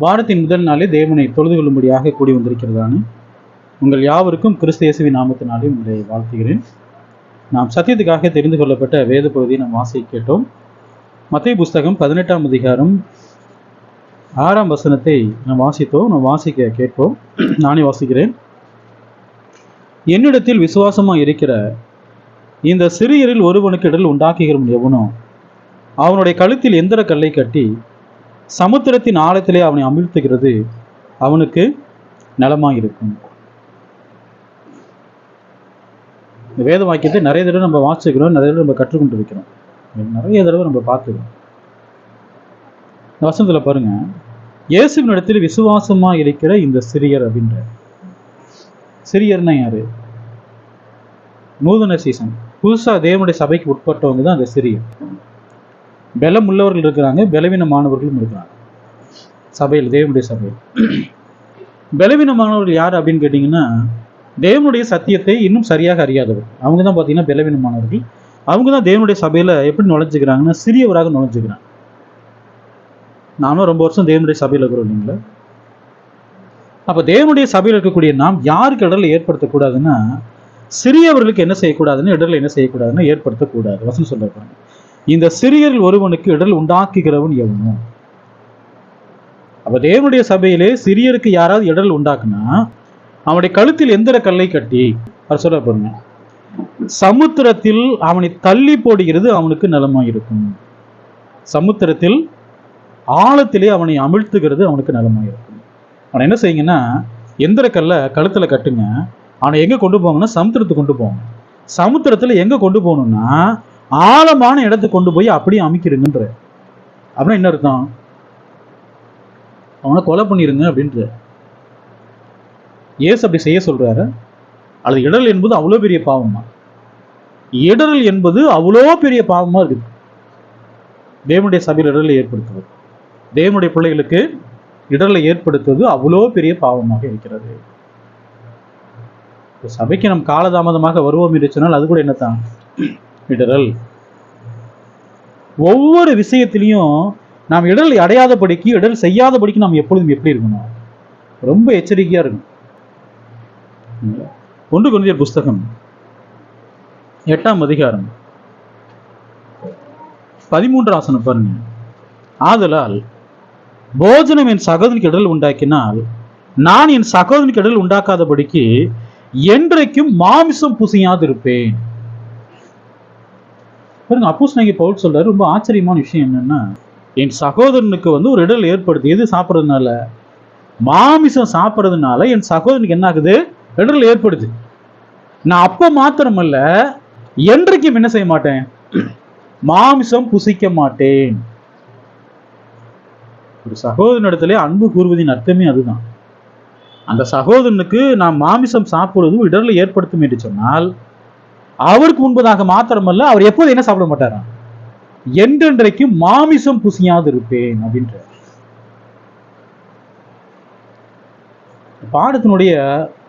வாரத்தின் முதல் நாளே தேவனை தொழுது கொள்ளும்படியாக கூடி வந்திருக்கிறதான உங்கள் யாவருக்கும் கிறிஸ்து இயேசுவின் நாமத்தினாலே உங்களை வாழ்த்துகிறேன். நாம் சத்தியத்துக்காக தெரிந்து கொள்ளப்பட்ட வேத பகுதியை நாம் வாசிக்க கேட்டோம். மத்தேயு புஸ்தகம் 18ஆம் அதிகாரம் 6ஆம் வசனத்தை நாம் வாசித்தோம். நாம் வாசிக்க கேட்போம். நானே வாசிக்கிறேன். என்னிடத்தில் விசுவாசமாக இருக்கிற இந்த சிறியரில் ஒருவனுக்கு இடல் உண்டாக்குகிறவன் எவனோ அவனுடைய கழுத்தில் எந்திர கல்லை கட்டி சமுத்திரத்தின் ஆழத்திலே அவனை அமிழ்த்துகிறது அவனுக்கு நலமாயிருக்கும். இந்த வேத வாக்கியத்தை நிறைய தடவை நம்ம வாசிக்கிறோம், நிறைய தடவை நம்ம கற்றுக்கொண்டு இருக்கிறோம், நிறைய தடவை நம்ம பார்த்துக்கிறோம். இந்த வசனத்தில் பாருங்க, இயேசுவின் இடத்தில் விசுவாசமா இருக்கிற இந்த சிறியர் அப்படின்ற சிறியர்னா யாரு? நூதன சீசன், புதுசாக தேவனுடைய சபைக்கு உட்பட்டவங்க தான் அந்த சிறியர். பலம் உள்ளவர்கள் இருக்கிறாங்க, பலவீனமானவர்களும் இருக்கிறாங்க சபையில், தேவனுடைய சபையில். பலவீனமானவர்கள் யார் அப்படின்னு கேட்டிங்கன்னா, தேவனுடைய சத்தியத்தை இன்னும் சரியாக அறியாதவர். அவங்க தான் பார்த்தீங்கன்னா பலவீனமானவர்கள். அவங்க தான் தேவனுடைய சபையில் எப்படி நுழைஞ்சுக்கிறாங்கன்னா சிறியவராக நுழைஞ்சுக்கிறாங்க. நானும் ரொம்ப வருஷம் தேவனுடைய சபையில் இருக்கிறோம் இல்லைங்களா? அப்போ தேவனுடைய சபையில் இருக்கக்கூடிய நாம் யாருக்கு இடர்ல ஏற்படுத்தக்கூடாதுன்னா, சிறியவர்களுக்கு என்ன செய்யக்கூடாதுன்னு, இடர்ல என்ன செய்யக்கூடாதுன்னு ஏற்படுத்தக்கூடாது. வசனம் சொல்ல பாருங்க, இந்த சிறியரில் ஒருவனுக்கு இடல் உண்டாக்குகிறவன் எவனோ. அப்ப தேவனுடைய சபையிலே சிறியருக்கு யாராவது இடல் உண்டாக்குனா அவனுடைய கழுத்தில் எந்திர கல்லை கட்டி, அவர் சொல்ல பாருங்க, சமுத்திரத்தில் அவனை தள்ளி போடுகிறது அவனுக்கு நலமாயிருக்கும். சமுத்திரத்தில் ஆழத்திலே அவனை அமிழ்த்துகிறது அவனுக்கு நலமாயிருக்கும். அவனை என்ன செய்யுங்கன்னா, எந்திர கல்லை கழுத்துல கட்டுங்க. அவனை எங்க கொண்டு போவாங்கன்னா சமுத்திரத்துக்கு கொண்டு போவாங்க. சமுத்திரத்துல எங்க கொண்டு போகணும்னா ஆழமான இடத்துக்கு கொண்டு போய் அப்படியே அமைக்கிருங்கன்ற. அப்படின்னா என்ன அர்த்தம்? அவனை கொலை பண்ணிருங்க அப்படின்ற. ஏசு அப்படி செய்ய சொல்றாரு. அது இடரல் என்பது அவ்வளோ பெரிய பாவமா? இடரல் என்பது அவ்வளோ பெரிய பாவமா இருக்கு. தேவனுடைய சபையில் இடரலை ஏற்படுத்துவது, தேவனுடைய பிள்ளைகளுக்கு இடரலை ஏற்படுத்துவது அவ்வளோ பெரிய பாவமாக இருக்கிறது. சபைக்கு நம் காலதாமதமாக வருவோம் என்று சொன்னால் அது கூட என்னத்தான் இடரல். ஒவ்வொரு விஷயத்திலையும் நாம் இடரலை அடையாதபடிக்கு, இடரல் செய்யாதபடிக்கு நாம் எப்பொழுதும் எப்படி இருக்கணும்? ரொம்ப எச்சரிக்கையா இருக்கணும். 1 கொரிந்தியர் புஸ்தகம் 8ஆம் அதிகாரம் 13ஆம் வசனம் பாருங்க. ஆதலால் போஜனம் என் சகோதரனுக்கு இடரல் உண்டாக்கினால் நான் என் சகோதரனுக்கு இடரல் உண்டாக்காதபடிக்கு என்றைக்கும் மாமிசம் புசியாது இருப்பேன். பாருங்க, அப்போஸ்தலனாகிய பவுல் சொல்றாரு. ரொம்ப ஆச்சரியமான விஷயம் என்னன்னா, என் சகோதரனுக்கு ஒரு இடரல் ஏற்படுது. எது சாப்பிட்றதுனால? மாமிசம் சாப்பிட்றதுனால என் சகோதரனுக்கு என்ன ஆகுது? இடரல் ஏற்படுது. நான் அப்ப மாத்திரமல்ல, என்றைக்கும் என்ன செய்ய மாட்டேன்? மாமிசம் புசிக்க மாட்டேன். ஒரு சகோதரனிடத்திலே அன்பு கூறுவதின் அர்த்தமே அதுதான். அந்த சகோதரனுக்கு நாம் மாமிசம் சாப்பிடுவதும் இடர்ல ஏற்படுத்தும் என்று சொன்னால், அவருக்கு முன்பதாக மாத்திரமல்ல, அவர் எப்போது என்ன சாப்பிட மாட்டாரா? என்றென்றைக்கு மாமிசம் புசியாது இருப்பேன் அப்படின்ற. பாடத்தினுடைய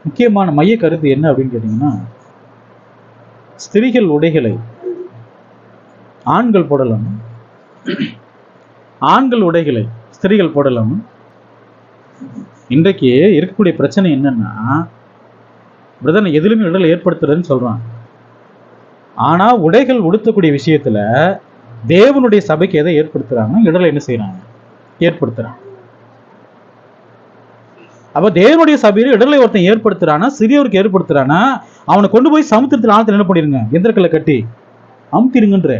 முக்கியமான மைய கருத்து என்ன அப்படின்னு கேட்டீங்கன்னா, ஸ்திரீகள் உடைகளை ஆண்கள் போடலாம், ஆண்கள் உடைகளை ஸ்திரீகள் போடலாம். இன்றைக்கு இருக்கக்கூடிய பிரச்சனை என்னன்னா, பிரதனை எதிலுமே இடர்ல ஏற்படுத்துறதுன்னு சொல்றான். ஆனா உடைகள் உடுத்தக்கூடிய விஷயத்துல தேவனுடைய சபைக்கு எதை ஏற்படுத்துறாங்க? இடர்ல என்ன செய்யறாங்க? ஏற்படுத்துறாங்க. அப்ப தேவனுடைய சபையில இடர்ல ஒருத்தன் ஏற்படுத்துறானா, சிறியவருக்கு ஏற்படுத்துறானா, அவனை கொண்டு போய் சமுத்திரத்தில் ஆழத்தில் என்ன பண்ணிருங்க? எந்திரக்கல்லை கட்டி அமுத்திருங்கன்ற.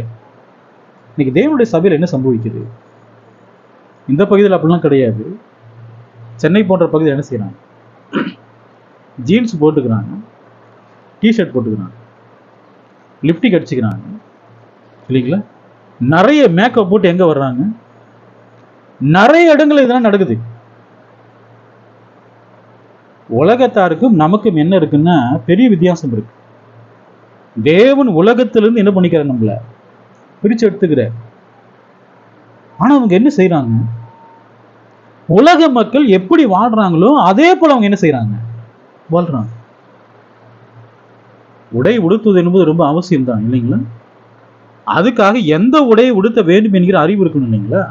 இன்னைக்கு தேவனுடைய சபையில் என்ன சம்பவிக்குது? இந்த பகுதியில் அப்படிலாம் கிடையாது. சென்னை போன்ற பகுதியில் என்ன செய்யறாங்க? ஜீன்ஸ் போட்டுக்கிறாங்க, டிஷர்ட் போட்டுக்கிறாங்க, லிப்டிக் அடிச்சுக்கிறாங்க இல்லைங்களா? நிறைய மேக்கப் போட்டு எங்க வர்றாங்க? நிறைய இடங்கள் இதெல்லாம் நடக்குது. உலகத்தாருக்கும் நமக்கும் என்ன இருக்குன்னா பெரிய வித்தியாசம் இருக்கு. தேவன் உலகத்திலிருந்து என்ன பண்ணிக்கிறார்? நம்மள பிரிச்சு எடுத்துக்கிற. ஆனா அவங்க என்ன செய்யறாங்க? உலக மக்கள் எப்படி வாழ்றாங்களோ அதே போல அவங்க என்ன செய்யறாங்க? வாழ்றாங்க. உடை உடுத்துவது என்பது ரொம்ப அவசியம் தான் இல்லைங்களா? அதுக்காக எந்த உடையை உடுத்த வேண்டும் என்கிற அறிவு இருக்கணும் இல்லைங்களா?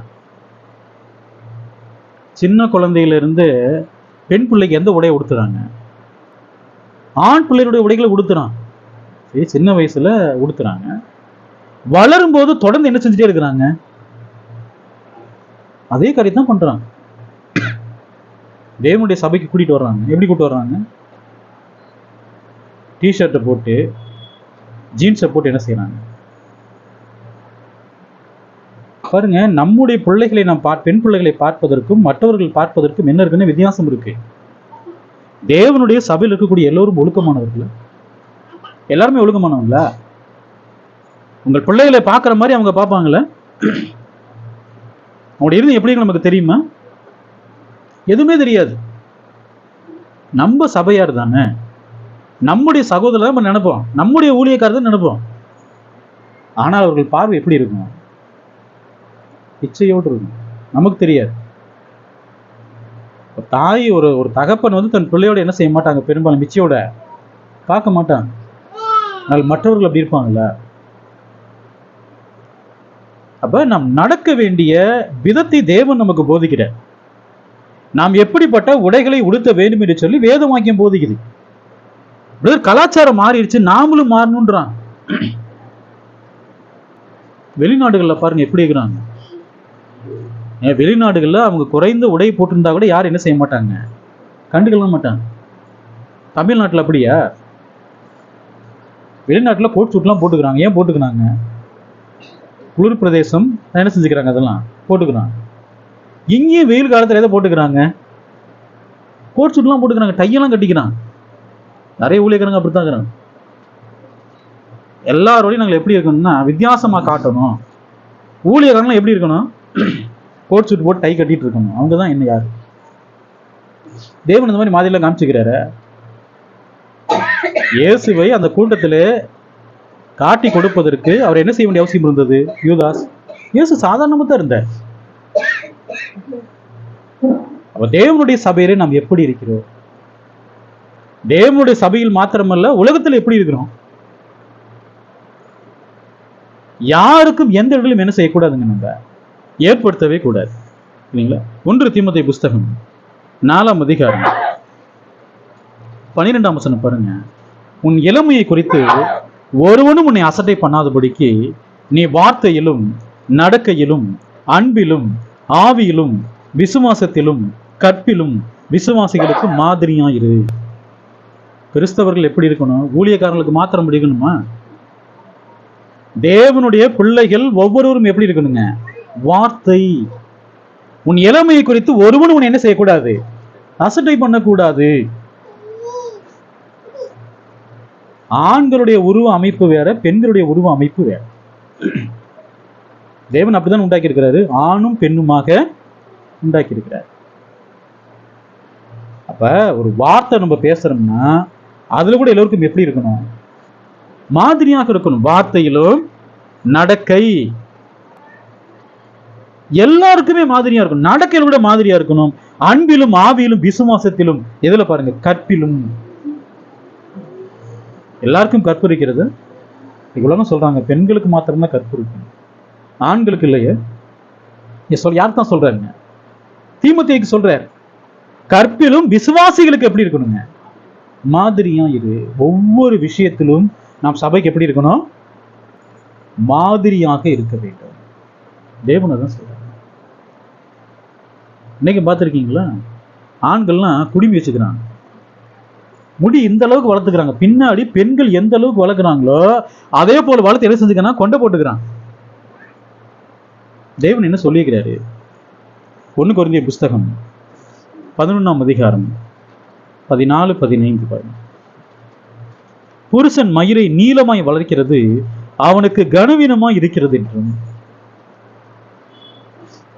சின்ன குழந்தையிலிருந்து பெண் பிள்ளைக்கு எந்த உடையை உடுத்துறாங்க? ஆண் பிள்ளைகளுடைய உடைகளை உடுத்துறான். சின்ன வயசுல உடுத்துறாங்க. வளரும் போது தொடர்ந்து என்ன செஞ்சுட்டே இருக்கிறாங்க? அதே காரியத்தை தான் பண்றாங்க. தேவனுடைய சபைக்கு கூட்டிட்டு வர்றாங்க. எப்படி கூட்டிட்டு வர்றாங்க? டிஷர்ட்டை போட்டு, ஜீன்ஸை போட்டு என்ன செய்யறாங்க பாருங்க. நம்முடைய பிள்ளைகளை நாம் பெண் பிள்ளைகளை பார்ப்பதற்கும் மற்றவர்கள் பார்ப்பதற்கும் என்ன இருக்குன்னு வித்தியாசம் இருக்கு. தேவனுடைய சபையில் இருக்கக்கூடிய எல்லோரும் ஒழுக்கமானவர்கள். எல்லாருமே ஒழுக்கமானவங்களா? உங்கள் பிள்ளைகளை பார்க்குற மாதிரி அவங்க பார்ப்பாங்களே? அவங்களுடைய இருந்து எப்படி நமக்கு தெரியுமா? எதுவுமே தெரியாது. நம்ம சபையார் தானே, நம்முடைய சகோதரர் நம்ம நினைப்போம், நம்முடைய ஊழியக்காரர் நினைப்போம். ஆனால் அவர்கள் பார்வை எப்படி இருக்கும்? இச்சையோடு இருக்கும். நமக்கு தெரியாது. தாய் ஒரு தகப்பன் வந்து தன் பிள்ளையோட என்ன செய்ய மாட்டாங்க? பெரும்பாலும் இச்சையோட பார்க்க மாட்டாங்க. ஆனால் மற்றவர்கள் அப்படி இருப்பாங்கல்ல. அப்ப நாம் நடக்க வேண்டிய விதத்தை தேவன் நமக்கு போதிக்கிறார். நாம் எப்படிப்பட்ட உடைகளை உடுத்த வேண்டும் என்று சொல்லி வேத வாக்கியம் போதிக்குது. கலாச்சாரம் மாறிடுச்சு, நாமளும் மாறணும்ன்றான். வெளிநாடுகள்ல பாருங்க எப்படி இருக்கிறாங்க. வெளிநாடுகள்ல அவங்க குறைந்த உடை போட்டிருந்தா கூட யாரும் என்ன செய்ய மாட்டாங்க? கண்டுக்கலாம் மாட்டாங்க. தமிழ்நாட்டில் அப்படியா? வெளிநாட்டில் கோட் சூட்லாம் போட்டுக்கிறாங்க. ஏன் போட்டுக்கிறாங்க? குளிர் பிரதேசம் என்ன செஞ்சுக்கிறாங்க? அதெல்லாம் போட்டுக்கிறாங்க. இங்கேயும் வெயில் காலத்தில் எதை போட்டுக்கிறாங்க? கோட் சூட்லாம் போட்டுக்கிறாங்க, டையெல்லாம் கட்டிக்கிறாங்க. நிறைய ஊழியக்காரங்க அப்படித்தான் இருக்கிறாங்க. எல்லாரோடையும் நாங்கள் எப்படி இருக்கணும்னா வித்தியாசமாக காட்டணும். ஊழியக்காரங்களும் எப்படி இருக்கணும்? கோட் சூட் போட்டு டை கட்டிட்டு இருக்கணும். அவங்க தான் என்ன யாரு? தேவன் இந்த மாதிரி மாதிரிலாம் காமிச்சுக்கிறாரு. இயேசுவை அந்த கூட்டத்திலே காட்டி கொடுப்பதற்கு அவர் என்ன செய்ய வேண்டிய அவசியம் இருந்தது? யூதாஸ். இயேசு சாதாரணமா தான் இருந்தார். அப்ப தேவனுடைய சபையிலே நாம் எப்படி இருக்கிறோம்? தேவனுடைய சபையில் மாத்திரமல்ல, உலகத்தில் எப்படி இருக்கிறோம்? யாருக்கும் எந்த இடத்திலும் என்ன செய்யக்கூடாதுங்க? நம்ம ஏற்படுத்தவே கூடாது, இல்லைங்களா? 1 தீமோத்தேயு புஸ்தகம் 4ஆம் அதிகாரம் 12ஆம் வசனம் பாருங்க. உன் இளமையை குறித்து ஒருவனும் உன்னை அசட்டை பண்ணாதபடிக்கு நீ வார்த்தையிலும் நடக்கையிலும் அன்பிலும் ஆவியிலும் விசுவாசத்திலும் கற்பிலும் விசுவாசிகளுக்கு மாதிரியாயிரு. கிறிஸ்தவர்கள் எப்படி இருக்கணும்? ஊழியக்காரர்களுக்கு மாத்திரம் முடிக்கணுமா? தேவனுடைய பிள்ளைகள் ஒவ்வொருவரும் எப்படி இருக்கணுங்க? வார்த்தை. உன் இளமையை குறித்து ஒருவனும் உன்னை என்ன செய்யக்கூடாது? அசட்டை பண்ணக்கூடாது. ஆண்களுடைய உருவ அமைப்பு வேற, பெண்களுடைய உருவ அமைப்பு வேற. தேவன் அப்படிதான் உண்டாக்கி இருக்கிறாரு. ஆணும் பெண்ணுமாக உண்டாக்கி இருக்கிறார். அப்ப ஒரு வார்த்தை நம்ம பேசுறோம்னா அதுல கூட எல்லோருக்கும் எப்படி இருக்கணும்? மாதிரியாக இருக்கணும். வார்த்தையிலும் நடக்கை எல்லாருக்குமே மாதிரியா இருக்கணும். நடக்கையில கூட மாதிரியா இருக்கணும். அன்பிலும் ஆவியிலும் விசுவாசத்திலும், எதுல பாருங்க? கற்பிலும். எல்லாருக்கும் கற்பு இருக்கிறது. இவ்வளவு சொல்றாங்க பெண்களுக்கு மாத்திரம்தான் கற்பு இருக்கு, ஆண்களுக்கு இல்லையே. யாருக்கு தான் சொல்றாங்க? தீமோத்தேயுக்கு சொல்றார். கற்பிலும் விசுவாசிகளுக்கு எப்படி இருக்கணுங்க? மாதிரியா இரு. ஒவ்வொரு விஷயத்திலும் நாம் சபைக்கு எப்படி இருக்கணும்? மாதிரியாக இருக்க வேண்டும். தேவன் தான் சொல்றாங்க. இன்னைக்கு பார்த்துருக்கீங்களா? ஆண்கள்லாம் குடுமி வச்சுக்கிறாங்க, முடி இந்த அளவுக்கு வளர்த்துக்கிறாங்க. பின்னாடி பெண்கள் எந்த அளவுக்கு வளர்க்குறாங்களோ அதே போல வளர்த்து என்ன செஞ்சுக்கிறாங்க? கொண்டை போட்டுக்கிறாங்க. தேவன் என்ன சொல்லியிருக்கிறாரு? 1 கொரிந்தியர் புஸ்தகம் 11ஆம் அதிகாரம் 14-15 பாருங்க. புருஷன் மயிரை நீளமாய் வளர்க்கிறது அவனுக்கு கனவீனமாய் இருக்கிறது என்றும்.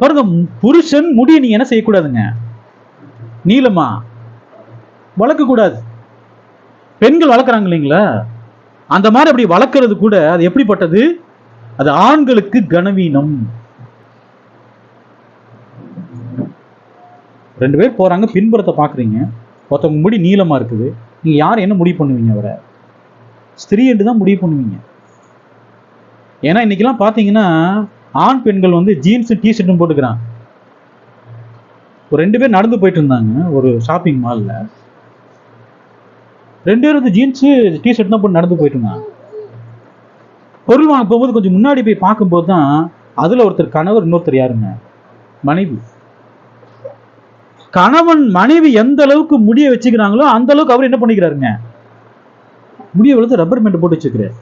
பாருங்க, புருஷன் முடியை நீ என்ன செய்யக்கூடாதுங்க? நீளமா வளர்க்க கூடாது. பெண்கள் வளர்க்குறாங்க இல்லைங்களா? அந்த மாதிரி அப்படி வளர்க்கறது கூட அது எப்படிப்பட்டது? அது ஆண்களுக்கு கனவீனம். 2 பேர் போறாங்க, பின்புறத்தை பாக்குறீங்க. ஒருத்தவங்க முடி நீளமா இருக்குது. நீங்க யார் என்ன முடிவு பண்ணுவீங்க? அவரை ஸ்திரீ என்று தான் முடிவு பண்ணுவீங்க. ஏன்னா இன்னைக்கெல்லாம் பாத்தீங்கன்னா ஆண் பெண்கள் வந்து ஜீன்ஸ் டிஷர்ட்டும் போட்டுக்கிறான். ஒரு 2 பேர் நடந்து போயிட்டு இருந்தாங்க ஒரு ஷாப்பிங் மால்ல. 2 பேர் வந்து ஜீன்ஸ் டிஷர்ட் தான் போட்டு நடந்து போயிட்டு இருந்தாங்க. பொருள் வாங்க போகும்போது கொஞ்சம் முன்னாடி போய் பார்க்கும்போது தான் அதுல ஒருத்தர் கணவர், இன்னொருத்தர் யாருங்க? மனைவி. கணவன் மனைவி எந்த அளவுக்கு முடிய வச்சுக்கிறாங்களோ அந்த அளவுக்கு அவர் என்ன பண்ணிக்கிறாருங்க? முடிய வளர்த்து ரப்பர் பேண்ட் போட்டு வச்சுக்கிறார்.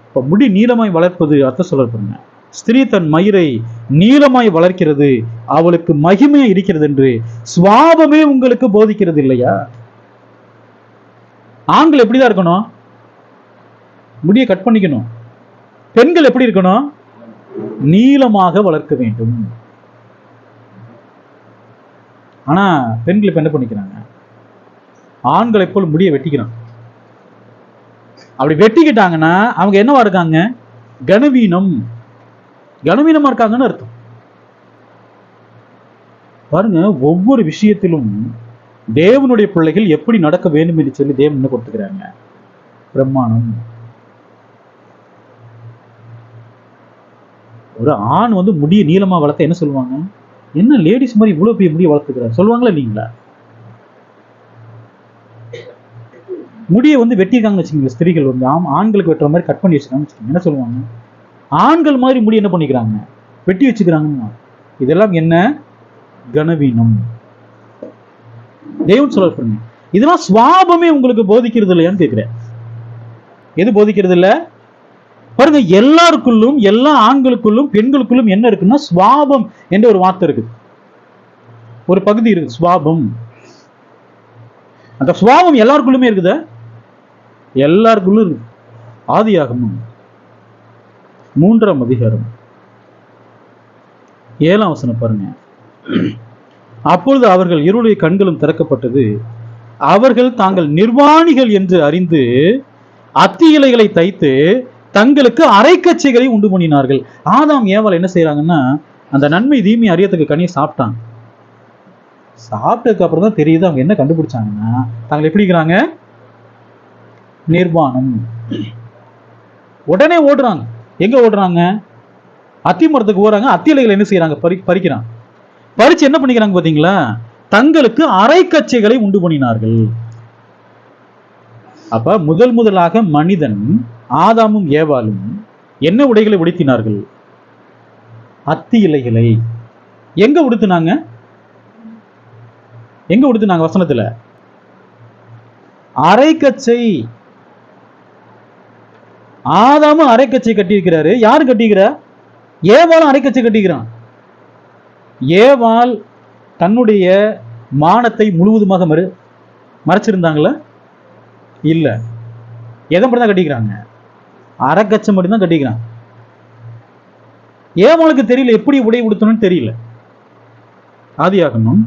இப்ப முடி நீளமாய் வளர்ப்பது அர்த்தம் சொல்ல பாருங்க. ஸ்திரீ தன் மயிரை நீளமாய் வளர்க்கிறது, அவளுக்கு மகிமையா இருக்கிறது என்று சுவாபமே உங்களுக்கு போதிக்கிறது இல்லையா? ஆண்கள் எப்படிதான் இருக்கணும்? முடியை கட் பண்ணிக்கணும். பெண்கள் எப்படி இருக்கணும்? நீளமாக வளர்க்க வேண்டும். ஆனா பெண்கள் இப்ப என்ன பண்ணிக்கிறாங்க? ஆண்களை போல் முடியை வெட்டிக்கிறாங்க. அப்படி வெட்டிக்கிட்டாங்கன்னா அவங்க என்னவா இருக்காங்க? கனவீனம். கனவீனமா இருக்காங்கன்னு அர்த்தம். பாருங்க, ஒவ்வொரு விஷயத்திலும் தேவனுடைய பிள்ளைகள் எப்படி நடக்க வேண்டும் என்று சொல்லி தேவன் என்ன கொடுத்துக்கிறாங்க? பிரமாணம். ஒரு ஆண் வந்து முடிய நீளமா வளர்த்த என்ன சொல்லுவாங்க? என்ன லேடிஸ் மாதிரி இவ்வளவு பெரிய முடிய வளர்த்துக்கிறார் சொல்லுவாங்களா இல்லைங்களா? முடியை வந்து வெட்டிருக்காங்கன்னு வச்சுக்கோங்க. ஸ்திரீகள் வந்து ஆண்களுக்கு வெட்டுற மாதிரி கட் பண்ணி வச்சுக்காங்க. என்ன சொல்லுவாங்க? ஆண்கள் மாதிரி முடி என்ன பண்ணிக்கிறாங்க? வெட்டி வச்சுக்கிறாங்க. இதெல்லாம் என்ன? கனவீனம். தேவன் சொல்ல பாருங்க, இதெல்லாம் சுவாபமே உங்களுக்கு போதிக்கிறது இல்லையான்னு கேட்கிறேன். எது போதிக்கிறது இல்ல? பாருங்க, எல்லாருக்குள்ளும், எல்லா ஆண்களுக்குள்ளும் பெண்களுக்குள்ளும் என்ன இருக்குன்னா சுவாபம் என்ற ஒரு வார்த்தை இருக்கு, ஒரு பகுதி இருக்கு, சுவாபம். அந்த சுவாபம் எல்லாருக்குள்ளுமே இருக்குதா? எல்லாருக்குள்ளும் இருக்கு. ஆதியாகமம் 3ஆம் அதிகாரம் 7ஆம் வசனம் பாருங்க. அப்பொழுது அவர்கள் இருளுடைய கண்களும் திறக்கப்பட்டது, அவர்கள் தாங்கள் நிர்வாணிகள் என்று அறிந்து அத்தி இலைகளை தைத்து தங்களுக்கு அரைக்கச்சைகளை உண்டு பண்ணினார்கள். ஆதாம் ஏவாள் என்ன செய்யறாங்கன்னா, அந்த நன்மை தீமை அறியத்துக்கு கனியை சாப்பிட்டாங்க. சாப்பிட்டதுக்கு அப்புறம் தான் தெரியுது அவங்க என்ன கண்டுபிடிச்சாங்கன்னா, தாங்கள் எப்படி இருக்கிறாங்க? நிர்வாணம். உடனே ஓடுறாங்க. எங்க ஓடுறாங்க? அத்தி மரத்துக்கு ஓடுறாங்க. அத்தி இலைகளை என்ன செய்யறாங்க? பறிக்கிறாங்க. பறிச்சு என்ன பண்ணிக்கிறாங்க பாத்தீங்களா? தங்களுக்கு அரைக்கச்சைகளை உண்டு பண்ணினார்கள். அப்ப முதலாக மனிதன் ஆதாமும் ஏவாளும் என்ன உடைகளை உடுத்தினார்கள்? அத்தி இலைகளை. எங்க உடுத்தினாங்க? எங்க உடுத்தினாங்க? வசனத்துல அரைக்கச்சை. ஆதாமும் அரைக்கச்சை கட்டியிருக்கிறாரு. யாரு கட்டிக்கிறா? ஏவாளும் அரைக்கச்சை கட்டிக்கிறான். ஏவாள் தன்னுடைய மானத்தை முழுவதுமாக மறைச்சிருந்தாங்களா? இல்ல. எதை மட்டும் தான் கட்டிக்கிறாங்க? அரைக்கச்சை மட்டும் தான் கட்டிக்கிறாங்க. ஏவாளுக்கு தெரியல எப்படி உடை உடுத்தணும்னு தெரியல. ஆதியாகமம்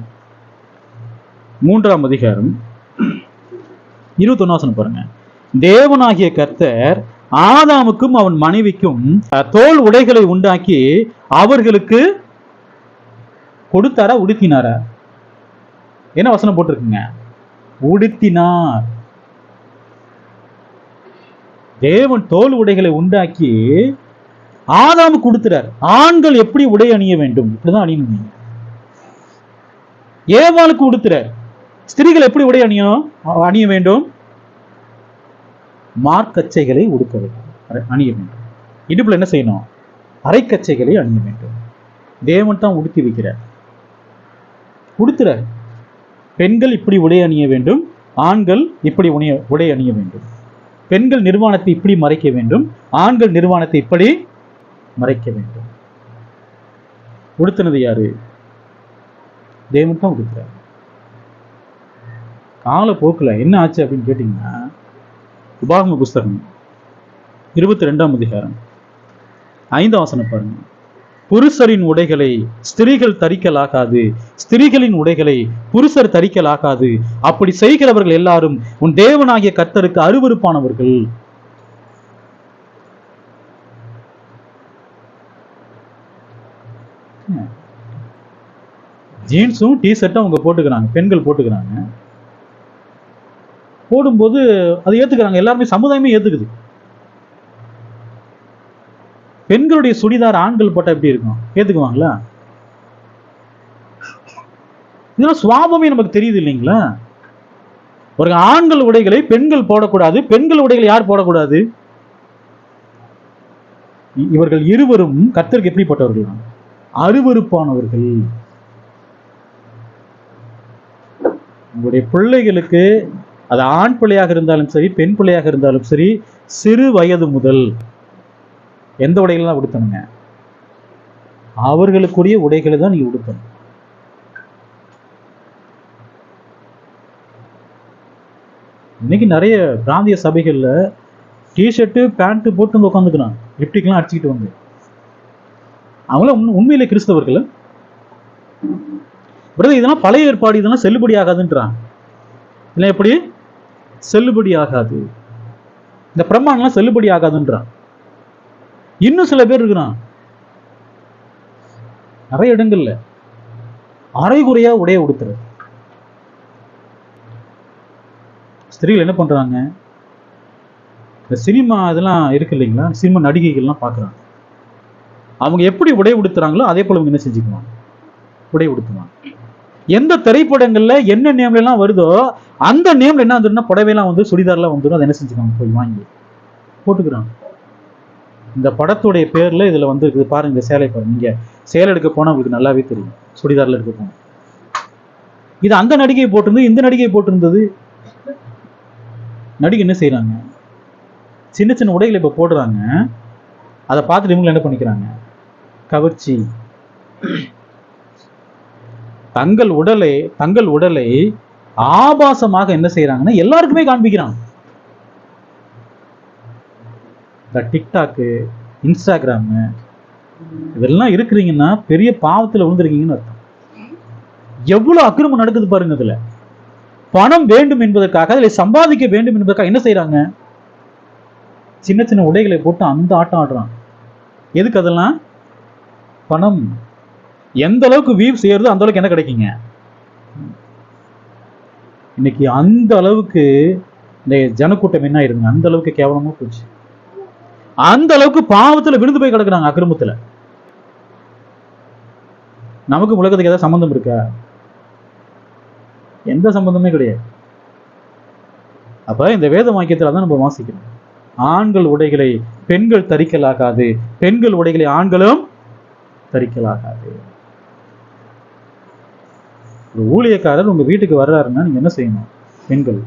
3ஆம் அதிகாரம் 21 வசனம் பாருங்க. தேவனாகிய கர்த்தர் ஆதாமுக்கும் அவன் மனைவிக்கும் தோல் உடைகளை உண்டாக்கி அவர்களுக்கு கொடுத்தாரா உடுத்தினாரா? என்ன வசனம் போட்டிருக்குங்க? உடுத்தினார். தேவன் தோல் உடைகளை உண்டாக்கி ஆதாமுக்கு கொடுத்துறார். ஆண்கள் எப்படி உடை அணிய வேண்டும்? இப்படிதான் அணியணும். ஏவாளுக்கு உடுத்துறார். ஸ்திரீகள் எப்படி உடை அணிய வேண்டும்? மார்க்கச்சைகளை உடுக்க வேண்டும், அணிய வேண்டும். இடுப்புல என்ன செய்யணும்? அரைக்கச்சைகளை அணிய வேண்டும். தேவன் தான் உடுத்தி வைக்கிறார், உடுத்துறார். பெண்கள் இப்படி உடை அணிய வேண்டும், ஆண்கள் இப்படி உடை அணிய வேண்டும். பெண்கள் நிர்வாணத்தை இப்படி மறைக்க வேண்டும், ஆண்கள் நிர்வாணத்தை இப்படி மறைக்க வேண்டும். உடுத்தினது யாரு? தேவன் தான் உடுத்துறார். காலப்போக்கில் என்ன ஆச்சு அப்படின்னு கேட்டீங்கன்னா, உபாகம புஸ்தகம் 22ஆம் அதிகாரம் 5ஆம் வசனம் பாருங்க. புருஷரின் உடைகளை ஸ்திரீகள் தரிக்கலாகாது, ஸ்திரீகளின் உடைகளை புருஷர் தரிக்கலாகாது. அப்படி செய்கிறவர்கள் எல்லாரும் உன் தேவனாகிய கர்த்தருக்கு அருவருப்பானவர்கள். ஜீன்ஸும் டிஷர்ட்டும் அவங்க போட்டுக்கிறாங்க, பெண்கள் போட்டுக்கிறாங்க. போடும்போது அதை ஏத்துக்கிறாங்க, எல்லாருமே, சமுதாயமே ஏத்துக்குது. பெண்களுடைய சுடிதார் ஆண்கள் போட்டா எப்படி இருக்கும்? ஏத்துக்குவாங்களா? இதெல்லாம் சுவாபமே நமக்கு தெரியுது இல்லைங்களா? ஒரு ஆண்கள் உடைகளை பெண்கள் போடக்கூடாது, பெண்கள் உடைகளை யார் போடக்கூடாது? இவர்கள் இருவரும் கர்த்தருக்கு எப்படிப்பட்டவர்கள்? அருவருப்பானவர்கள். உங்களுடைய பிள்ளைகளுக்கு அது ஆண் பிள்ளையாக இருந்தாலும் சரி, பெண் பிள்ளையாக இருந்தாலும் சரி, சிறு வயது முதல் எந்த உடைகள் தான் உடுத்தணுங்க? அவர்களுக்குரிய உடைகளை தான் நீங்க உடுத்தணும். இன்னைக்கு நிறைய பிராந்திய சபைகள்ல டிஷர்ட்டு பேண்ட் போட்டு வந்து உட்காந்துக்கிறான், லிப்டிக்லாம் அடிச்சுக்கிட்டு வந்து. அவங்களாம் உண்மையிலே கிறிஸ்தவர்கள்? இதெல்லாம் பழைய ஏற்பாடு, இதெல்லாம் செல்லுபடி ஆகாதுன்றான். இல்லை, எப்படி செல்லுபடி ஆகாது? இந்த பிரமாணம்லாம் செல்லுபடி ஆகாதுன்றான். இன்னும் சில பேர் இருக்கிறான் நிறைய இடங்கள்ல அரைகுறையா உடைய உடுத்துறது. ஸ்திரீகள் என்ன பண்றாங்க? இந்த சினிமா இதெல்லாம் இருக்கு இல்லைங்களா, சினிமா நடிகைகள்லாம் பார்க்குறாங்க. அவங்க எப்படி உடை உடுத்துறாங்களோ அதே போல அவங்க என்ன செஞ்சுக்குவாங்க? உடை உடுத்துவாங்க. எந்த திரைப்படங்கள்ல என்ன நேம்ல எல்லாம் வருதோ அந்த நேம்ல என்ன வந்துடும்? புடவைலாம் வந்து சுடிதார்லாம் வந்துடும். அதை என்ன செஞ்சுக்காங்க? போய் வாங்கி போட்டுக்கிறாங்க. இந்த படத்துடைய பேர்ல இதுல வந்து இருக்குது பாருங்க, இந்த சேலை பாருங்க. நீங்க சேலை எடுக்க போனா உங்களுக்கு நல்லாவே தெரியும், சுடிதார்ல எடுக்க போனா. இது அந்த நடிகை போட்டிருந்தது, இந்த நடிகை போட்டிருந்தது. நடிகை என்ன செய்யறாங்க? சின்ன சின்ன உடைகளை இப்ப போடுறாங்க. அதை பார்த்துட்டு இவங்க என்ன பண்ணிக்கிறாங்க? கவர்ச்சி. தங்கள் உடலை ஆபாசமாக என்ன செய்யறாங்கன்னா எல்லாருக்குமே காண்பிக்கிறாங்க. இந்த டிக்டாக்கு, இன்ஸ்டாகிராம் இதெல்லாம் இருக்கிறீங்கன்னா பெரிய பாவத்தில் விழுந்திருக்கீங்கன்னு அர்த்தம். எவ்வளவு அக்கிரமம் நடக்குது பாருங்க. இதுல பணம் வேண்டும் என்பதற்காக, அதில் சம்பாதிக்க வேண்டும் என்பதற்காக என்ன செய்யறாங்க? சின்ன சின்ன உடைகளை போட்டு அந்த ஆட்டம் ஆடுறான். எதுக்கு? அதெல்லாம் பணம். எந்த அளவுக்கு வியூஸ் ஏறுதோ அந்த அளவுக்கு என்ன கிடைக்குங்க? இன்னைக்கு அந்த அளவுக்கு இந்த ஜனக்கூட்டம் என்ன ஆயிருங்க? அந்த அளவுக்கு கேவலமா போச்சு. அந்த அளவுக்கு பாவத்துல விழுந்து போய் கிடக்குறாங்க, அக்கிரமத்துல. நமக்கு உலகத்துக்கு ஏதாவது சம்பந்தம் இருக்கா? எந்த சம்பந்தமே கிடையாது. அப்ப இந்த வேத வாக்கியத்துல தான் நம்ம வாசிக்கணும். ஆண்கள் உடைகளை பெண்கள் தரிக்கலாகாது, பெண்கள் உடைகளை ஆண்களும் தரிக்கலாகாது. ஒரு ஊழியக்காரர் உங்க வீட்டுக்கு வர்றாருன்னா நீங்க என்ன செய்யணும்? பெண்கள்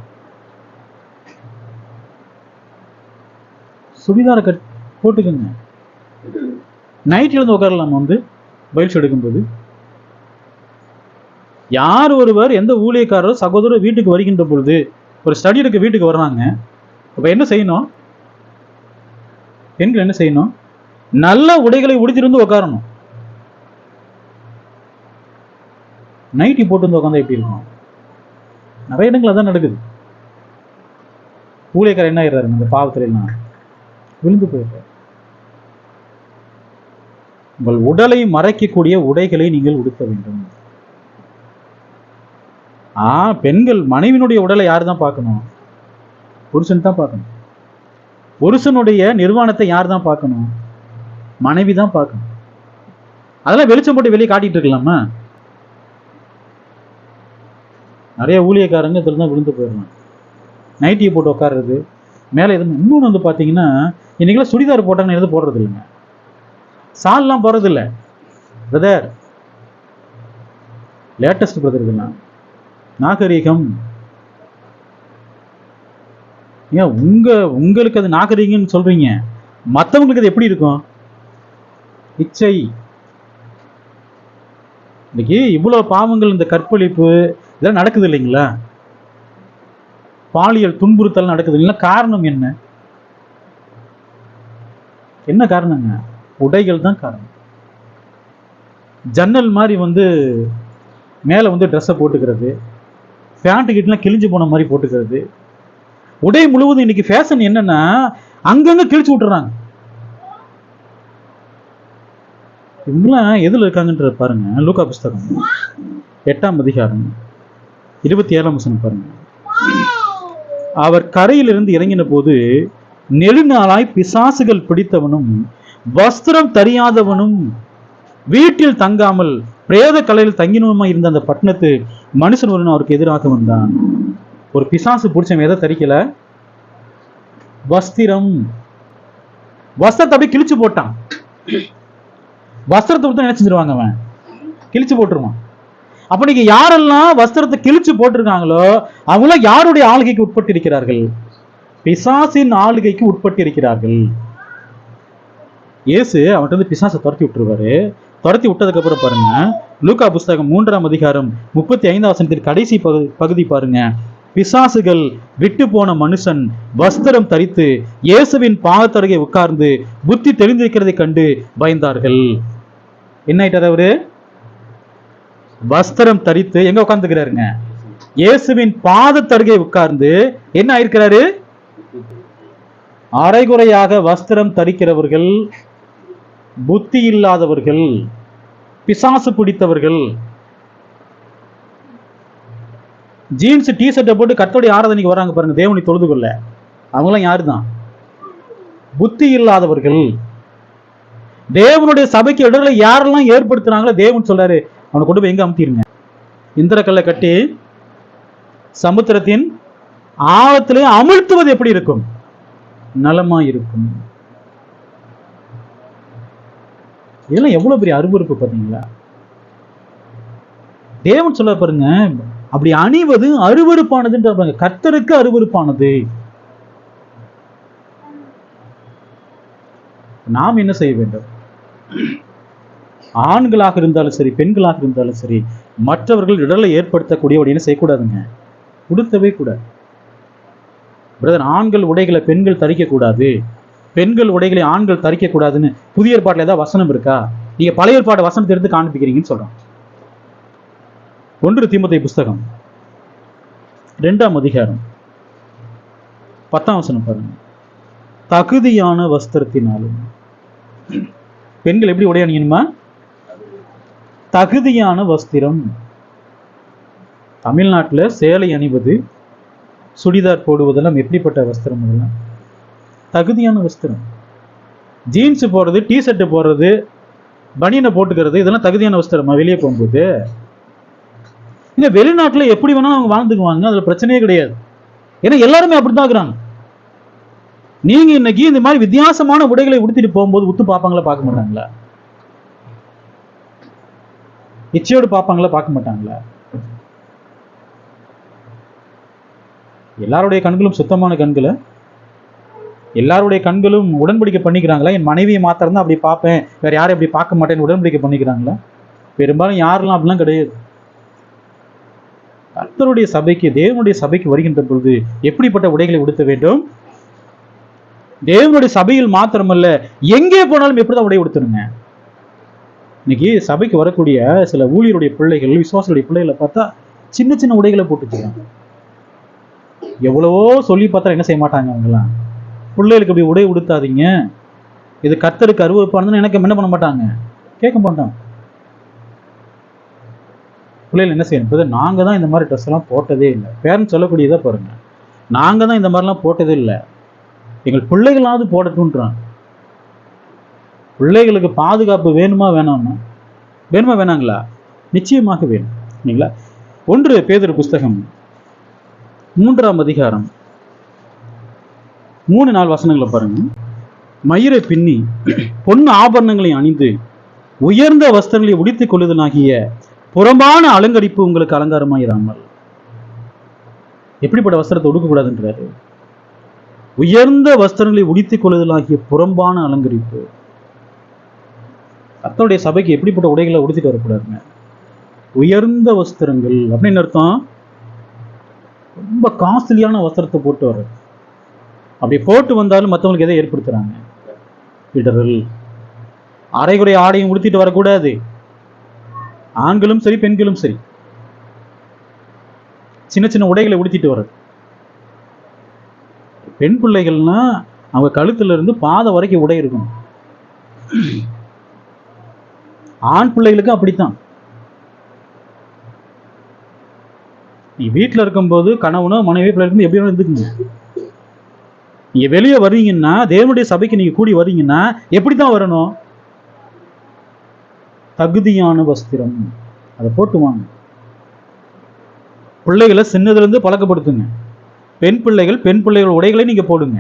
சுடிதார போட்டுக்கோங்க. நைட்ல இருந்து உட்காரலாம் வந்து பயிற்சி எடுக்கும்போது. யார் ஒருவர் எந்த ஊழியக்காரரோ சகோதரர் வீட்டுக்கு வருகின்ற பொழுது, ஒரு ஸ்டடி எடுக்க வீட்டுக்கு வர்றாங்க, அப்ப என்ன செய்யணும்? பெண்கள் என்ன செய்யணும்? நல்ல உடைகளை உடுத்திருந்து உட்காரணும். நைட்டி போட்டு வந்து உட்காந்தா எப்படி இருக்கும்? நிறைய இடங்கள் அதான் நடக்குது. ஊழியக்காரர் என்ன ஆயிடுறாரு? இந்த பாவத்துல எல்லாம் விழுந்து போயிடுறாரு. உங்கள் உடலை மறைக்கக்கூடிய உடைகளை நீங்கள் உடுத்த வேண்டும். பெண்கள் மனைவினுடைய உடலை யார் தான் பார்க்கணும்? புருஷன் தான் பார்க்கணும். புருஷனுடைய நிர்வாணத்தை யார் தான் பார்க்கணும்? மனைவி தான் பார்க்கணும். அதெல்லாம் வெளிச்சம் போட்டு வெளியே காட்டிட்டு இருக்கலாமா? நிறைய ஊழியக்காரங்க இதில் தான் விழுந்து போயிடலாம். நைட்டியை போட்டு உட்கார்றது மேலே எதுவும். இன்னொன்று வந்து பார்த்தீங்கன்னா, இன்னைக்கெல்லாம் சுடிதார் போட்டாங்கன்னு எதுவும் போடுறது இல்லைங்க, சால்லாம் போடுறது இல்லை. பிரதர், லேட்டஸ்ட் பிரதர், இதெல்லாம் நாகரீகம். ஏன் உங்களுக்கு அது நாகரீகம்னு சொல்றீங்க, மற்றவங்களுக்கு அது எப்படி இருக்கும்? இச்சை. இன்னைக்கு இவ்வளவு பாவங்கள், இந்த கற்பழிப்பு இதெல்லாம் நடக்குது இல்லைங்களா, பாலியல் துன்புறுத்தல் நடக்குது இல்லைங்களா? காரணம் என்ன? என்ன காரணங்க? உடைகள் தான் காரணம். ஜன்னல் மாதிரி வந்து மேலே வந்து ட்ரெஸ்ஸை போட்டுக்கிறது, பேண்ட் கிட்டலாம் கிழிஞ்சு போன மாதிரி போட்டுக்கிறது. உடை முழுவதும் இன்னைக்கு ஃபேஷன் என்னன்னா அங்கங்க கிழிச்சு விட்டுறாங்க. இவங்கெல்லாம் எதுல இருக்காங்கன்ற பாருங்க. லூக்கா புஸ்தகம் 8ஆம் அதிகாரம் 27ஆம் வசனம் பாருங்க. அவர் கரையிலிருந்து இறங்கின போது நெடுநாளாய் பிசாசுகள் பிடித்தவனும் வஸ்திரம் தெரியாதவனும் வீட்டில் தங்காமல் பிரேத கலையில் தங்கினவமா இருந்த அந்த பட்டணத்து மனுஷன் ஒருவன் அவருக்கு எதிராக வந்தான். ஒரு பிசாசு பிடிச்சவன் எதை தரிக்கல? வஸ்திரம். வஸ்திரத்தை அப்படியே கிழிச்சு போட்டான். வஸ்திரத்தை விட்டு என்ன செஞ்சிருவாங்க? அவன் கிழிச்சு போட்டுருவான். அப்ப நீங்க யாரெல்லாம் வஸ்திரத்தை கிழிச்சு போட்டிருக்காங்களோ அவங்களாம் யாருடைய ஆளுகைக்கு உட்பட்டு இருக்கிறார்கள்? பிசாசின் ஆளுகைக்கு உட்பட்டு இருக்கிறார்கள். இயேசு அவன்கிட்ட வந்து பிசாசை துரத்தி விட்டுருவாரு. துரத்தி விட்டதுக்கு அப்புறம் பாருங்க, லூக்கா புஸ்தகம் 3ஆம் அதிகாரம் 35ஆம் வசனத்தின் கடைசி பகுதி பாருங்க. பிசாசுகள் விட்டு போன மனுஷன் வஸ்திரம் தரித்து இயேசுவின் பாதத்தருகே உட்கார்ந்து புத்தி தெரிந்திருக்கிறதை கண்டு பயந்தார்கள். என்ன ஆயிட்டார் அவரு? வஸ்திரம் தரித்து எங்க உட்கார்ந்துக்கிறாருங்க? இயேசுவின் பாதத்தருகே உட்கார்ந்து என்ன ஆயிருக்கிறாரு? அரைகுறையாக வஸ்திரம் தரிக்கிறவர்கள் புத்தி இல்லாதவர்கள், பிசாசு பிடித்தவர்கள். ஜீன்ஸ் டிஷர்ட்டை போட்டு கர்த்தருடைய ஆராதனைக்கு வராங்க பாருங்க, தேவனை தொழுது கொள்ள. அவங்களாம் யாருதான்? புத்தி இல்லாதவர்கள். தேவனுடைய சபைக்கு இடர்களை யாரெல்லாம் ஏற்படுத்துறாங்களோ தேவன் சொல்றாரு, அவனை கொண்டு போய் எங்க அமுத்திருங்க? இந்திரக்கல்லை கட்டி சமுத்திரத்தின் ஆழத்திலே அமிழ்த்துவது எப்படி இருக்கும்? நலமா இருக்கும். இதெல்லாம் எவ்வளவு பெரிய அருவருப்பு பாத்தீங்களா? தேவன் சொல்ல பாருங்க, அப்படி அணிவது அருவருப்பானது. கர்த்தருக்கு அருவருப்பானது. நாம் என்ன செய்ய வேண்டும்? ஆண்களாக இருந்தாலும் சரி, பெண்களாக இருந்தாலும் சரி, மற்றவர்கள் இடர்களை ஏற்படுத்தக்கூடிய என்ன செய்யக்கூடாதுங்க? உடுத்தவே கூடாது. பிரதர், ஆண்கள் உடைகளை பெண்கள் தரிக்க கூடாது, பெண்கள் உடைகளை ஆண்கள் தரிக்க கூடாதுன்னு புதிய ஏற்பாட்டில் ஏதாவது வசனம் இருக்கா? நீங்க பழைய ஏற்பாடு வசனத்தை எடுத்து காண்பிக்கிறீங்கன்னு சொல்றோம். 1 தீமோத்தேயு புஸ்தகம் 2ஆம் அதிகாரம் 10ஆம் வசனம் பாருங்க. தகுதியான வஸ்திரத்தினாலும். பெண்கள் எப்படி உடை அணியணுமா? தகுதியான வஸ்திரம். தமிழ்நாட்டில் சேலை அணிவது, சுடிதார் போடுவதெல்லாம் எப்படிப்பட்ட வஸ்திரம்? அதெல்லாம் தகுதியான வஸ்திரம். ஜீன்ஸ் போடுறது, டிஷர்ட் போடுறது, பனியனை போட்டுக்கிறது, இதெல்லாம் தகுதியான வஸ்திரமா? வெளியே போகும்போது இங்க வெளிநாட்டில் எப்படி வேணாலும் அவங்க வாழ்ந்துக்குவாங்க, அதுல பிரச்சனையே கிடையாது. ஏன்னா எல்லாருமே அப்படித்தான் இருக்கிறாங்க. நீங்க இன்னைக்கு இந்த மாதிரி வித்தியாசமான உடைகளை உடுத்திட்டு போகும்போது உத்து பார்ப்பாங்களா? பார்க்க மாட்டாங்களா? இச்சையோடு பார்ப்பாங்களா? பார்க்க மாட்டாங்களா? எல்லாருடைய கண்களும் சுத்தமான கண்களை, எல்லாருடைய கண்களும் உடன்படிக்கை பண்ணிக்கிறாங்களா? என் மனைவியை மாத்திரம் தான் அப்படி பார்ப்பேன், வேற யாரும் அப்படி பார்க்க மாட்டேன்னு உடன்படிக்கை பண்ணிக்கிறாங்களா? பெரும்பாலும் யாரெல்லாம் அப்படிலாம் கிடையாது. கர்த்தருடைய சபைக்கு, தேவனுடைய சபைக்கு வருகின்ற பொழுது எப்படிப்பட்ட உடைகளை உடுத்த வேண்டும்? தேவனுடைய சபையில் மாத்திரமல்ல, எங்கே போனாலும் எப்படிதான் உடை உடுத்தணுங்க? இன்னைக்கு சபைக்கு வரக்கூடிய சில ஊழியருடைய பிள்ளைகள், விசுவாசனுடைய பிள்ளைகளை பார்த்தா சின்ன சின்ன உடைகளை போட்டுக்கிறாங்க. எவ்வளவோ சொல்லி பார்த்தா என்ன செய்ய மாட்டாங்க அவங்கலாம்? பிள்ளைகளுக்கு அப்படி உடை உடுத்தாதீங்க, இது கர்த்தருக்கு அருவருப்பானதுன்னு எனக்கு என்ன பண்ண மாட்டாங்க? கேட்க மாட்டாங்க. பிள்ளைகள் என்ன செய்யணும்? நாங்க தான் இந்த மாதிரி ட்ரெஸ் எல்லாம் போட்டதே இல்லை. பேரண்ட்ஸ் சொல்லக்கூடியதா பாருங்க, நாங்க தான் இந்த மாதிரிலாம் போட்டதே இல்லை, எங்கள் பிள்ளைகளாவது போடட்டும்ன்றாங்க. பிள்ளைகளுக்கு பாதுகாப்பு வேணுமா வேணாமா? வேணுமா வேணாங்களா? நிச்சயமாக வேணும். இல்லைங்களா? 1 பேதுரு புஸ்தகம் 3ஆம் அதிகாரம் 3-4 வசனங்களை பாருங்க. மயிரை பின்னி பொன் ஆபரணங்களை அணிந்து உயர்ந்த வஸ்திரங்களை உடித்துக் கொள்ளுதலாகிய புறம்பான அலங்கரிப்பு உங்களுக்கு அலங்காரமாயிராமல். எப்படிப்பட்ட வஸ்திரத்தை உடுக்கக்கூடாதுன்றாரு? உயர்ந்த வஸ்திரங்களை உடித்துக் கொள்ளுதலாகிய புறம்பான அலங்கரிப்பு. கர்த்தருடைய சபைக்கு எப்படிப்பட்ட உடைகளை உடுத்திட்டு வரக்கூடாதுங்க? உயர்ந்த வஸ்திரங்கள் அப்படின்னு அர்த்தம். ரொம்ப காஸ்ட்லியான வஸ்திரத்தை போட்டு வர்றது. அப்படி போட்டு வந்தாலும் மற்றவங்களுக்கு எதை ஏற்படுத்துறாங்க? இடர்கள். அரைகுறை ஆடையும் உடுத்திட்டு வரக்கூடாது. ஆண்களும் சரி, பெண்களும் சரி, சின்ன சின்ன உடைகளை உடுத்திட்டு வர்றது. பெண் பிள்ளைகள்னா அவங்க கழுத்துல இருந்து பாதம் வரைக்கும் உடை இருக்கும். ஆண் பிள்ளைகளுக்கு அப்படித்தான். நீ வீட்டில் இருக்கும்போது கணவனோ மனைவி பிள்ளை இருந்து எப்படி இருந்துக்குங்க. நீங்க வெளியே வர்றீங்கன்னா, தேவனுடைய சபைக்கு நீங்க கூடி வர்றீங்கன்னா எப்படித்தான் வரணும்? தகுதியான வஸ்திரம் அதை போட்டு வாங்க. பிள்ளைகளை சின்னதுல இருந்து பழக்கப்படுத்துங்க. பெண் பிள்ளைகள் உடைகளை நீங்க போடுங்க.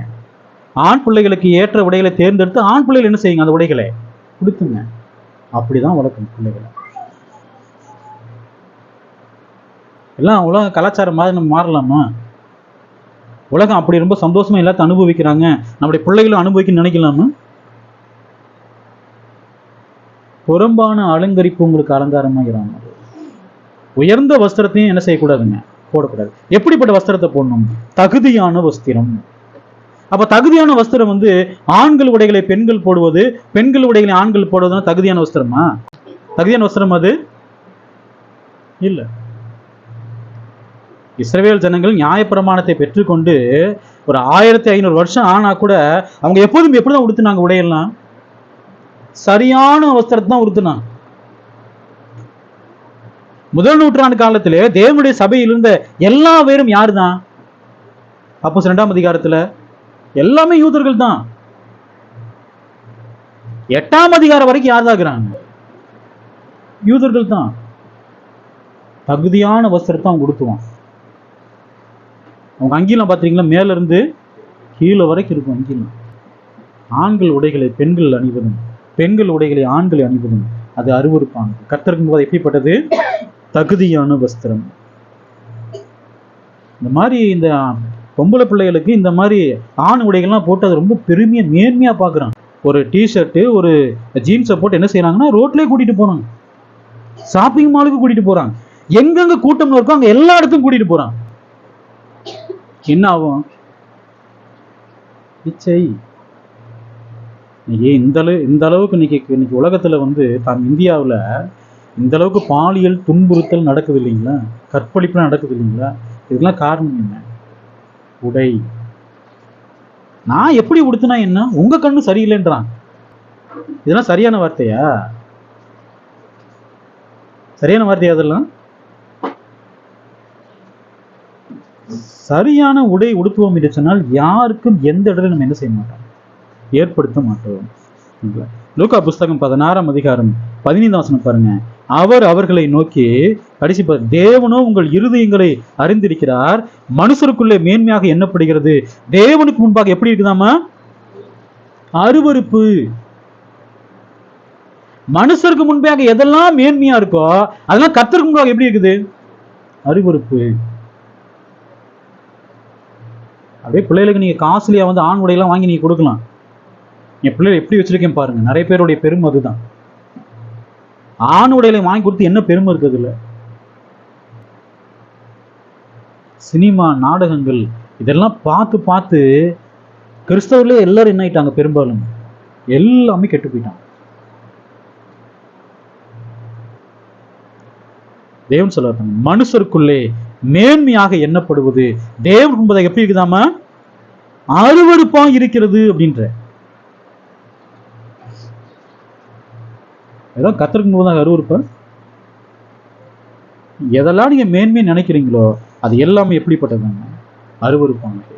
ஆண் பிள்ளைகளுக்கு ஏற்ற உடைகளை தேர்ந்தெடுத்து ஆண் பிள்ளைகள் என்ன செய்யுங்க, அந்த உடைகளை கொடுத்துங்க. அப்படிதான் வளர்க்கணும் பிள்ளைகளை. எல்லாம் உலக கலாச்சாரம் மாதிரி நம்ம மாறலாமா? உலகம் அப்படி ரொம்ப சந்தோஷமா எல்லாத்தையும் அனுபவிக்கிறாங்க, நம்முடைய பிள்ளைகளும் அனுபவிக்க நினைக்கலாமா? புறம்பான அலங்கரிப்பு உங்களுக்கு அலங்காரமாகிறாங்க. உயர்ந்த வஸ்திரத்தையும் என்ன செய்யக்கூடாதுங்க, போடக்கூடாது. எப்படிப்பட்ட வஸ்திரத்தை போடணும்? தகுதியான வஸ்திரம். அப்ப தகுதியான வஸ்திரம் வந்து ஆண்கள் உடைகளை பெண்கள் போடுவது, பெண்கள் உடைகளை ஆண்கள் போடுவதுனா தகுதியான வஸ்திரமா? தகுதியான வஸ்திரம் அது இல்ல. இஸ்ரவேல் ஜனங்கள் நியாயப்பிரமாணத்தை பெற்றுக்கொண்டு ஒரு 1500 வருஷம் ஆனா கூட அவங்க எப்போதும் எப்படிதான் உடுத்தினாங்க? உடையெல்லாம் சரியான வஸ்திரத்தை தான் உடுத்தினாங்க. முதல் நூற்றாண்டு காலத்திலே தேவனுடைய சபையில் இருந்த எல்லா பேரும் யாரு தான்? அப்போஸ்தலர் 2ஆம் அதிகாரத்துல எல்லாமே யூதர்கள் தான். 8ஆம் அதிகாரம் வரைக்கும் யார் தான் இருக்கிறாங்க? யூதர்கள் தான். தகுதியான வஸ்திரத்தை அவங்க உடுத்துவான். அவங்க அங்கீலம் பார்த்தீங்களா, மேல இருந்து கீழே வரைக்கும் இருக்கும் அங்கீலம். ஆண்கள் உடைகளை பெண்கள் அணிவதும், பெண்கள் உடைகளை ஆண்கள் அணிவதும் அது அருவருப்பாங்க. கர்த்தருக்கு போது எப்படிப்பட்டது? தகுதியான வஸ்திரம். இந்த மாதிரி இந்த பொம்பளை பிள்ளைகளுக்கு இந்த மாதிரி ஆண் உடைகள்லாம் போட்டு அது ரொம்ப பெருமையா மேன்மையா பார்க்குறாங்க. ஒரு டிஷர்ட்டு ஒரு ஜீன்ஸை போட்டு என்ன செய்யறாங்கன்னா ரோட்லேயே கூட்டிட்டு போறாங்க, ஷாப்பிங் மாலுக்கு கூட்டிட்டு போறாங்க, எங்கெங்க கூட்டம் இருக்கோ அங்க எல்லா இடத்துக்கும் கூட்டிட்டு போறாங்க. என்ன ஆகும்? இச்சை. இந்த அளவுக்கு இன்னைக்கு உலகத்துல வந்து இந்தியாவில் இந்த அளவுக்கு பாலியல் துன்புறுத்தல் நடக்குது இல்லைங்களா, கற்பழிப்புலாம் நடக்குது இல்லைங்களா? இதுக்கெல்லாம் காரணம் என்ன? உடை. நான் எப்படி உடுத்தினா என்ன, உங்க கண்ணு சரியில்லைன்றான். இதெல்லாம் சரியான வார்த்தையா? சரியான வார்த்தையா? அதெல்லாம் சரியான உடை உடுத்துவோம் என்று சொன்னால் யாருக்கும் எந்த இடத்துல நம்ம என்ன செய்ய மாட்டோம், ஏற்படுத்த மாட்டோம். லூக்கா புஸ்தகம் 16ஆம் அதிகாரம் 15ஆம் வசனம் பாருங்க. அவர் அவர்களை நோக்கி, கடைசி தேவனோ உங்கள் இருதயங்களை அறிந்திருக்கிறார், மனுஷருக்குள்ளே மேன்மையாக எண்ணப்படுகிறது, தேவனுக்கு முன்பாக எப்படி இருக்குதாமா? அருவருப்பு. மனுஷருக்கு முன்பாக எதெல்லாம் மேன்மையா இருக்கோ அதெல்லாம் கர்த்தருக்கு முன்பாக எப்படி இருக்குது? அருவருப்பு. அப்படியே பிள்ளைகளுக்கு நீங்க காசுலியா வந்து ஆண் உடையெல்லாம் வாங்கி நீங்க கொடுக்கலாம். என் பிள்ளைகள் எப்படி வச்சிருக்கேன் பாருங்க. நிறைய பேருடைய பெருமை அதுதான். ஆண் உடைகளை வாங்கி கொடுத்து என்ன பெருமை இருக்குது இல்ல? சினிமா, நாடகங்கள் இதெல்லாம் பார்த்து பார்த்து கிறிஸ்தவர்களே எல்லாரும் என்ன ஆயிட்டாங்க? பெரும்பாலும் எல்லாமே கெட்டு போயிட்டாங்க. தேவன் சொல்ல மனுஷருக்குள்ளே மேன்மையாக எண்ணப்படுவது தேவன் என்பதை எப்படி இருக்குதாமா? அருவருப்பா இருக்கிறது அப்படின்ற. ஏதோ கர்த்தருக்கு முன்பதாக அருவருப்பா? எதெல்லாம் நீங்க மேன்மையை நினைக்கிறீங்களோ அது எல்லாமே எப்படிப்பட்டதுங்க? அருவருப்பானது.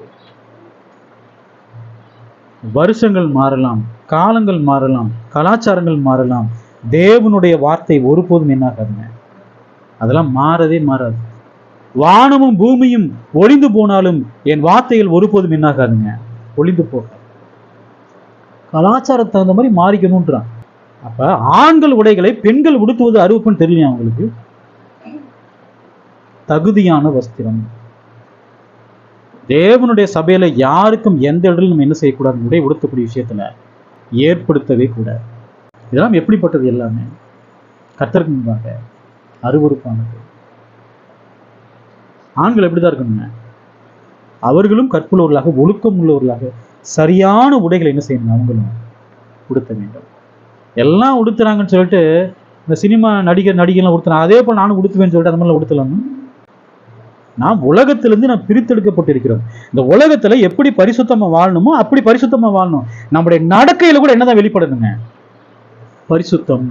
வருஷங்கள் மாறலாம், காலங்கள் மாறலாம், கலாச்சாரங்கள் மாறலாம், தேவனுடைய வார்த்தை ஒருபோதும் என்ன ஆகாதுங்க, அதெல்லாம் மாறவே மாறாது. வானமும் பூமியும் ஒளிந்து போனாலும் என் வார்த்தைகள் ஒருபோதும் என்ன ஆகாதுங்க, ஒளிந்து போக. கலாச்சாரத்தை தகுந்த மாதிரி மாறிக்கணும்ன்றான். அப்ப ஆண்கள் உடைகளை பெண்கள் உடுத்துவது அருவப்புன்னு தெரியலையா அவங்களுக்கு? தகுதியான வஸ்திரம். தேவனுடைய சபையில யாருக்கும் எந்த இடத்துல நம்ம என்ன செய்யக்கூடாது? உடை உடுத்தக்கூடிய விஷயத்துல ஏற்படுத்தவே கூடாது. இதெல்லாம் எப்படிப்பட்டது? எல்லாமே கர்த்தருக்கு முன்பாக அருவருப்பானது. ஆண்கள் எப்படிதான் இருக்கணுங்க? அவர்களும் கற்புள்ளவர்களாக, ஒழுக்கம் உள்ளவர்களாக, சரியான உடைகளை என்ன செய்யணும்? அவங்களும் உடுத்த வேண்டும். எல்லாம் உடுத்துறாங்கன்னு சொல்லிட்டு இந்த சினிமா நடிகர்லாம் உடுத்துறாங்க, அதே போல் நானும் உடுத்துவேன்னு சொல்லிட்டு அந்த மாதிரிலாம் உடுத்தலாமா? நாம் உலகத்திலிருந்து நாம் பிரித்தெடுக்கப்பட்டிருக்கிறோம். இந்த உலகத்துல எப்படி பரிசுத்தமா வாழணுமோ அப்படி பரிசுத்தமா வாழணும். நம்முடைய நடக்கையில கூட என்னதான் வெளிப்படணுங்க? பரிசுத்தம்.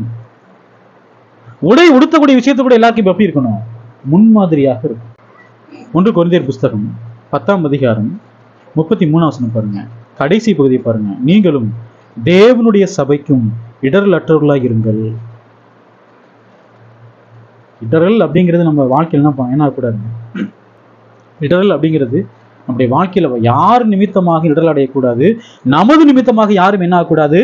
உடை உடுத்தக்கூடிய விஷயத்தை கூட எல்லாருக்கும் எப்படி இருக்கணும்? முன்மாதிரியாக இருக்கும். 1 கொரிந்தியர் புஸ்தகம் 10ஆம் அதிகாரம் 33ஆம் வசனம் பாருங்க. கடைசி பகுதி பாருங்க, நீங்களும் தேவனுடைய சபைக்கும் இடரல் அற்றவர்களாக இருங்கள். இடரல் அப்படிங்கிறது நம்ம வாழ்க்கையில் என்ன கூடாது. இடரல் அப்படிங்கிறது நம்முடைய வாழ்க்கையில யார் நிமித்தமாக இடரல் அடையக்கூடாது, நமது நிமித்தமாக யாரும் என்ன ஆகக்கூடாது,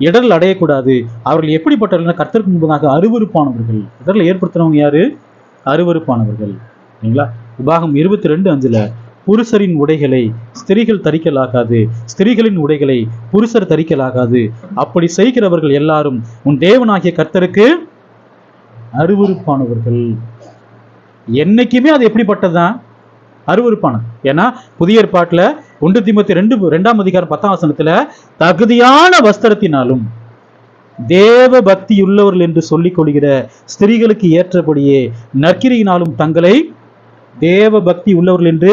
இடரல் அடையக்கூடாது. அவர்கள் எப்படிப்பட்டவர்கள்? கர்த்தருக்கு முன்பதாக அருவருப்பானவர்கள். இடரல் ஏற்படுத்துறவங்க யாரு? அருவருப்பானவர்கள். சரிங்களா? உபாகம் 22:5 புருஷரின் உடைகளை ஸ்திரீகள் தரிக்கலாகாது, ஸ்திரீகளின் உடைகளை புருஷர் தரிக்கலாகாது. அப்படி செய்கிறவர்கள் எல்லாரும் உன் தேவனாகிய கர்த்தருக்கு அருவருப்பானவர்கள். என்னைக்குமே அது எப்படிப்பட்டதுதான்? அருவருப்பானது. ஏன்னா புதிய ஏற்பாட்டுல 1 தீமோத்தேயு 2:10 தகுதியான வஸ்திரத்தினாலும் தேவ பக்தி உள்ளவர்கள் என்று சொல்லிக் கொள்கிற ஸ்திரீகளுக்கு ஏற்றபடியே நற்கிரியினாலும் தங்களை தேவ பக்தி உள்ளவர்கள் என்று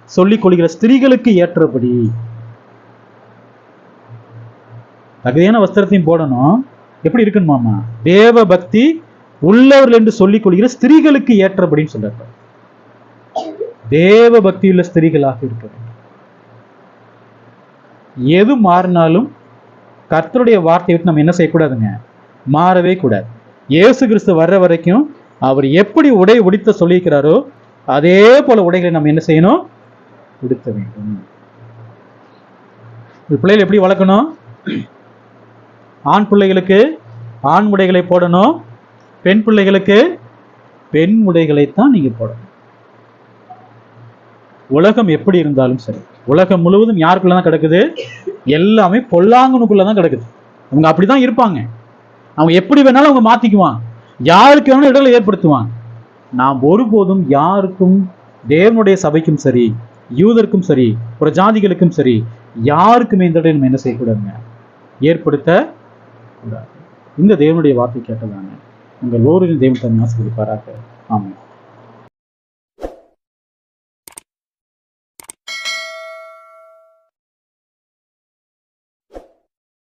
சொல்லிக் கொள்கிற ஸ்திரீகளுக்கு ஏற்றபடி தகுதியான வஸ்திரத்தையும் போடணும். எப்படி இருக்குன்னு தேவ பக்தி உள்ளவர்கள் என்று சொல்லிக் கொள்கிற ஸ்திரீகளுக்கு ஏற்றபடின்னு சொல்றாரு. தேவ பக்தியுள்ள ஸ்திரீகளாக இருக்க வேண்டும். எது மாறினாலும் கர்த்தருடைய வார்த்தையை விட்டு நம்ம என்ன செய்யக்கூடாதுங்க, மாறவே கூடாது. இயேசு கிறிஸ்து வர்ற வரைக்கும் அவர் எப்படி உடை உடுத்த சொல்லியிருக்கிறாரோ அதே போல உடைகளை நம்ம என்ன செய்யணும், உடுத்த வேண்டும். பிள்ளைகளை எப்படி வளர்க்கணும்? ஆண் பிள்ளைகளுக்கு ஆண் உடைகளை போடணும், பெண் பிள்ளைகளுக்கு பெண் உடைகளைத்தான் நீங்க போடணும். உலகம் எப்படி இருந்தாலும் சரி, உலகம் முழுவதும் யாருக்குள்ளதான் கிடக்குது? எல்லாமே பொல்லாங்கனுக்குள்ளதான் கிடக்குது. அவங்க அப்படிதான் இருப்பாங்க. அவங்க எப்படி வேணாலும் அவங்க மாத்திக்குவாங்க, யாருக்கு வேணாலும் இடர்களை ஏற்படுத்துவாங்க. நாம் ஒருபோதும் யாருக்கும், தேவனுடைய சபைக்கும் சரி, யூதருக்கும் சரி, ஒரு ஜாதிகளுக்கும் சரி, யாருக்குமே இந்த இடம் நம்ம என்ன செய்யக்கூடாதுங்க, ஏற்படுத்த கூடாது. இந்த தேவனுடைய வார்த்தை கேட்டதாங்க உங்கள் ஒவ்வொரு தேவன் ஆசீர்வதிப்பாராக. ஆமாம்.